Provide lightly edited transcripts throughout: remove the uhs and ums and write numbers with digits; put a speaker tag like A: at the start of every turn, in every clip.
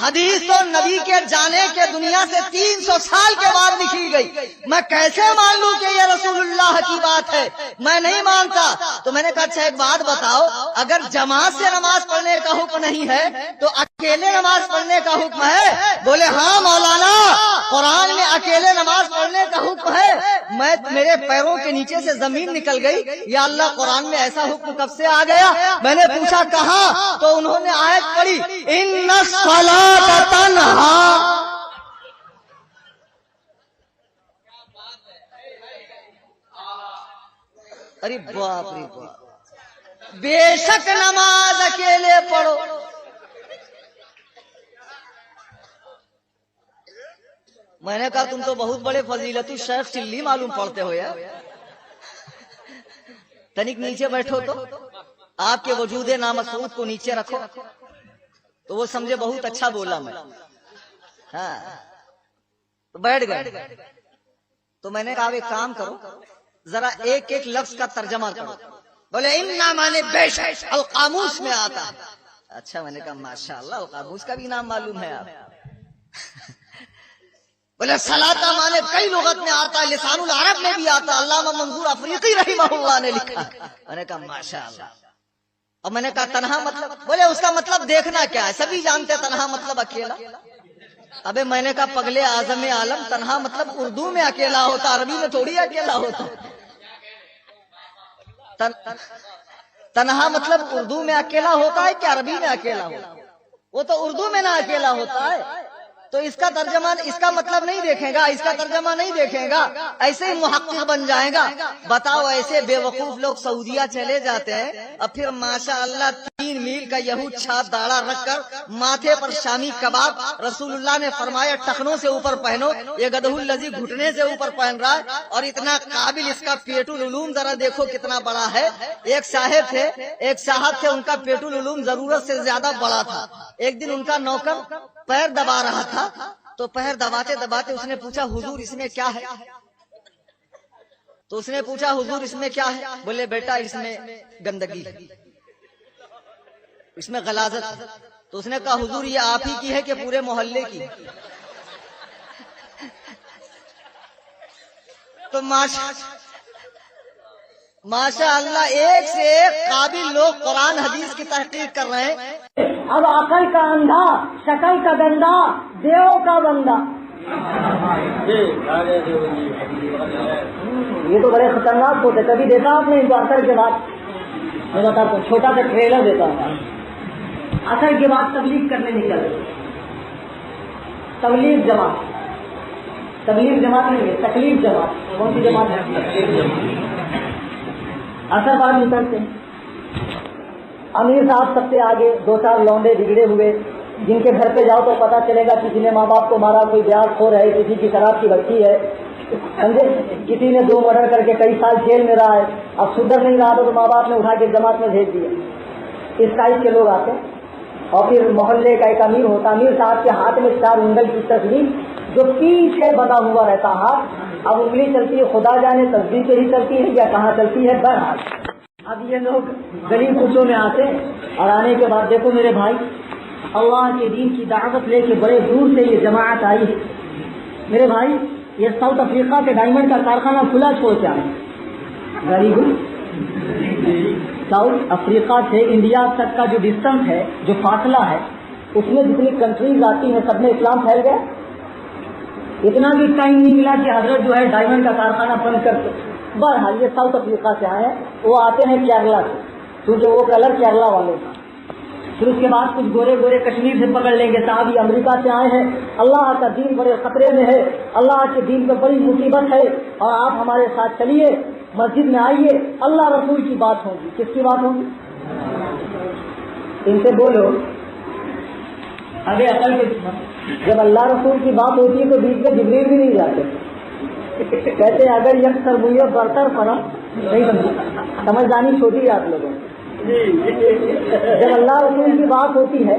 A: حدیث تو نبی کے جانے کے دنیا سے 300 سال کے بعد لکھی گئی، میں کیسے مان لوں کہ یہ رسول اللہ کی بات ہے؟ میں نہیں مانتا۔ تو میں نے کہا اچھا ایک بات بتاؤ، اگر جماعت سے نماز پڑھنے کا حکم نہیں ہے تو اکیلے نماز پڑھنے کا حکم ہے؟ بولے ہاں مولانا، قرآن میں اکیلے نماز پڑھنے کا حکم ہے۔ میرے پیروں کے نیچے سے زمین نکل گئی، یا اللہ قرآن میں ایسا حکم کب سے آ گیا؟ میں نے پوچھا کہاں؟ تو انہوں نے آیت پڑھی، ان الصلاۃ تنہا۔ ارے باپ رے باپ، بے شک نماز اکیلے پڑھو۔ میں نے کہا تم تو بہت بڑے فضیلت الشیخ چلی معلوم پڑھتے ہو یار، تنک نیچے بیٹھو تو آپ کے وجود نامسعود کو نیچے رکھو۔ تو وہ سمجھے بہت اچھا بولا میں، ہاں تو بیٹھ گئے۔ تو میں نے کہا ایک کام کرو، ذرا ایک ایک لفظ کا ترجمہ کرو۔ بولے انا مانے بے شک، القاموس میں آتا ہے۔ اچھا میں نے کہا ماشاءاللہ القاموس کا بھی نام معلوم ہے آپ۔ بولے صلاۃ مانے کئی لغت میں آتا ہے، لسان العرب میں بھی آتا ہے، علامہ منظور افریقی رحمہ اللہ نے لکھا۔ میں نے کہا ماشاءاللہ۔ اور میں نے کہا تنہا مطلب؟ بولے اس کا مطلب دیکھنا کیا ہے، سبھی جانتے تنہا مطلب اکیلا۔ ابے میں نے کہا پگلے اعظم عالم، تنہا مطلب اردو میں اکیلا ہوتا، عربی میں تھوڑی اکیلا ہوتا۔ تنہا مطلب اردو میں اکیلا ہوتا ہے کہ عربی میں اکیلا ہوتا؟ وہ تو اردو میں نہ اکیلا ہوتا ہے۔ تو اس کا ترجمہ، اس کا مطلب نہیں دیکھے گا، اس کا ترجمہ نہیں دیکھے گا، ایسے ہی محقق بن جائے گا۔ بتاؤ ایسے بے وقوف لوگ سعودیہ چلے جاتے ہیں اور پھر ماشاءاللہ 3 میل کا یہود چھاپ داڑھا رکھ کر ماتھے پر شامی کباب، رسول اللہ نے فرمایا ٹخنوں سے اوپر پہنو، یہ گدھو الذی گھٹنے سے اوپر پہن رہا ہے، اور اتنا قابل اس کا پیٹ العلوم ذرا دیکھو کتنا بڑا ہے۔ ایک صاحب تھے ان کا پیٹ العلوم ضرورت سے زیادہ بڑا تھا۔ ایک دن ان کا نوکر پیر دبا رہا تھا، تو پیر دباتے دباتے اس نے پوچھا حضور اس میں کیا ہے؟ تو اس نے پوچھا حضور اس میں کیا ہے؟ بولے بیٹا اس میں گندگی، اس میں غلاظت۔ تو اس نے کہا حضور یہ آپ ہی کی ہے کہ پورے محلے کی؟ تو ماشاء اللہ ایک سے ایک قابل لوگ قرآن حدیث کی تحقیق کر رہے ہیں۔
B: اب عقل کا اندھا، شکل کا گندا، دیو کا بندہ، یہ تو بڑے خطرناک ہوتے۔ کبھی دیکھا آپ نے ان کو اثر کے بعد؟ میں بتاتا ہوں، چھوٹا سا ٹریلر دیتا ہوں۔ اثر کے بعد تبلیغ کرنے نکل، تبلیغ جماعت نہیں ہے، تکلیف جماعت۔ کون سی جماعت ہے؟ اثر بعد نکلتے ہیں۔ امیر صاحب سب سے آگے، 2-4 لونڈے بگڑے ہوئے، جن کے گھر پہ جاؤ تو پتا چلے گا کسی نے ماں باپ کو مارا، کوئی بیاض خور ہے، کسی کی شراب کی بچی ہے، سمجھے، کسی نے 2 مرڈر کر کے کئی سال جیل میں رہا ہے، اب سدھر نہیں رہا تو ماں باپ نے اٹھا کے جماعت میں بھیج دیا۔ اس ٹائپ کے لوگ آتے ہیں۔ اور پھر محلے کا ایک امیر ہوتا، امیر صاحب کے ہاتھ میں 4 انگل کی تصویر، جو پیچھے بنا ہوا رہتا ہاتھ، اب انگلی چلتی ہے خدا جانے تصویر سے ہی چلتی ہے یا کہاں چلتی ہے، بہرحال اب یہ لوگ گلی کوچوں میں آتے، اور آنے کے بعد دیکھو میرے بھائی، اللہ کے دین کی دعوت لے کے بڑے دور سے یہ جماعت آئی ہے۔ میرے بھائی یہ ساؤتھ افریقہ کے ڈائمنڈ کا کارخانہ کھلا چھوڑ کے آئے، ویری گڈ۔ ساؤتھ افریقہ سے انڈیا تک کا جو ڈسٹینس ہے، جو فاصلہ ہے، اس میں جتنی کنٹریز آتی ہیں سب میں اسلام پھیل گیا۔ اتنا بھی ٹائم نہیں ملا کہ حضرت جو ہے ڈائمنڈ کا کارخانہ بند کر کے۔ بہرحال یہ ساؤتھ افریقہ سے آئے ہیں، وہ آتے ہیں کیرلا سے، کیونکہ وہ کلر کیرلا والے کا۔ پھر اس کے بعد کچھ گورے گورے کشمیر سے پکڑ لیں گے، صاحب یہ امریکہ سے آئے ہیں، اللہ کا دین بڑے خطرے میں ہے، اللہ کے دین پہ بڑی مصیبت ہے، اور آپ ہمارے ساتھ چلیے، مسجد میں آئیے، اللہ رسول کی بات ہوگی۔ کس کی بات ہوگی؟ ان سے بولو ابھی عقل کے، جب اللہ رسول کی بات ہوتی ہے تو بیچ میں جبریل بھی نہیں جاتے، کہتے ہیں اگر یک سرمویہ برتر فرم نہیں سمجھدانی چھوٹی ہے آپ لوگوں۔ جب اللہ رسول کی بات ہوتی ہے،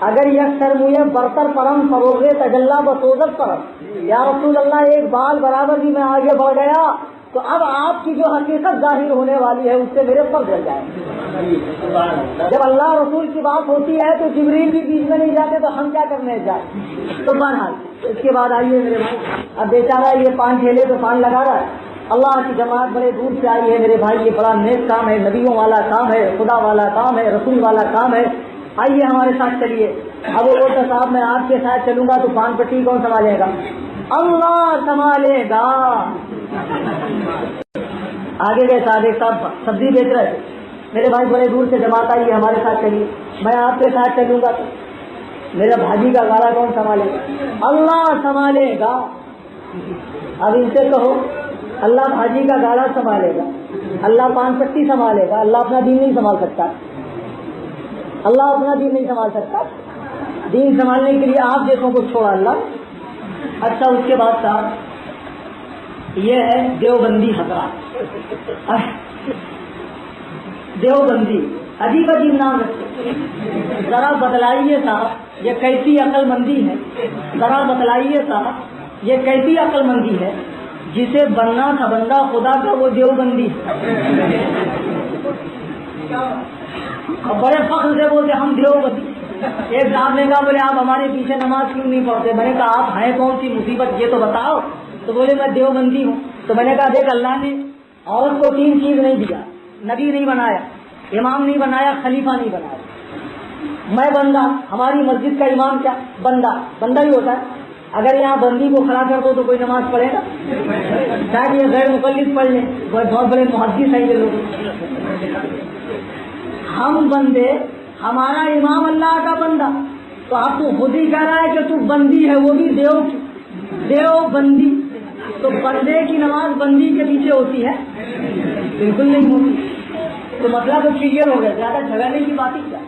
B: اگر یک سرمویہ برتر فرم فروغ تجلا بسوزت فرم، یا رسول اللہ ایک بال برابر بھی میں آگے بڑھ گیا تو اب آپ کی جو حقیقت ظاہر ہونے والی ہے اس سے میرے سب جل جائے. جب اللہ رسول کی بات ہوتی ہے تو جبریل بھی بیچ میں نہیں جاتے تو ہم کیا کرنے جائیں. تو بہرحال اس کے بعد آئیے میرے بھائی, اب بیچارہ یہ پان ٹھیلے تو پان لگا رہا ہے, اللہ کی جماعت بڑے دور سے آئی ہے میرے بھائی, یہ بڑا نیک کام ہے, نبیوں والا کام ہے, خدا والا کام ہے, رسول والا کام ہے. آئیے ہمارے ساتھ چلیے. اب وہ بولتا صاحب میں آپ کے ساتھ چلوں گا تو پان پٹی کون سنبھالے گا؟ اللہ سنبھالے گا. آگے گئے صادق صاحب سبزی بیچ رہے تھے, میرے بھائی بڑے دور سے جماعت آئی ہے ہمارے ساتھ چلیے, میں آپ کے ساتھ چلوں گا تو میرا بھاجی کا گالا کون سنبھالے گا؟ اللہ سنبھالے گا. اب ان سے کہو اللہ بھاجی کا گالا سنبھالے گا, اللہ پان پٹی سنبھالے گا, اللہ اپنا دین نہیں سنبھال سکتا. اللہ اپنا دین نہیں سنبھال سکتا. دین سنبھالنے کے لیے آپ جیسوں کو چھوڑا اللہ. اچھا اس کے بعد صاحب یہ ہے دیوبندی حضرات. دیوبندی عجیب عجیب نام رکھتے, ذرا بتلائیے صاحب یہ کیسی عقل مندی ہے. ذرا بتلائیے صاحب یہ کیسی عقل مندی ہے, جسے بننا تھا بندہ خدا کا وہ دیوبندی ہے. بڑے فخر سے بولتے ہم دیوبندی. ایک صاحب نے کہا بولے آپ ہمارے پیچھے نماز کیوں نہیں پڑھتے؟ میں نے کہا آپ ہیں کون سی مصیبت یہ تو بتاؤ. تو بولے میں دیوبندی ہوں. تو میں نے کہا دیکھ اللہ نے عورت کو 3 چیز نہیں دیا, نبی نہیں بنایا, امام نہیں بنایا, خلیفہ نہیں بنایا. میں بندہ, ہماری مسجد کا امام کیا بندہ ہی ہوتا ہے. اگر یہاں بندی کو کھڑا کر دو تو کوئی نماز پڑھے گا؟ شاید یہ غیر مقلد پڑھ لیں, بہت بڑے محدث ہیں یہ لوگ. ہم بندے, ہمارا امام اللہ کا بندہ. تو آپ کو خود ہی کہہ رہا ہے کہ تو بندی ہے, وہ بھی دیو بندی. تو بندے کی نماز بندی کے پیچھے ہوتی ہے؟ بالکل نہیں ہوتی. تو مسئلہ تو کلیئر ہو گیا, زیادہ جھگڑنے کی بات ہی کیا.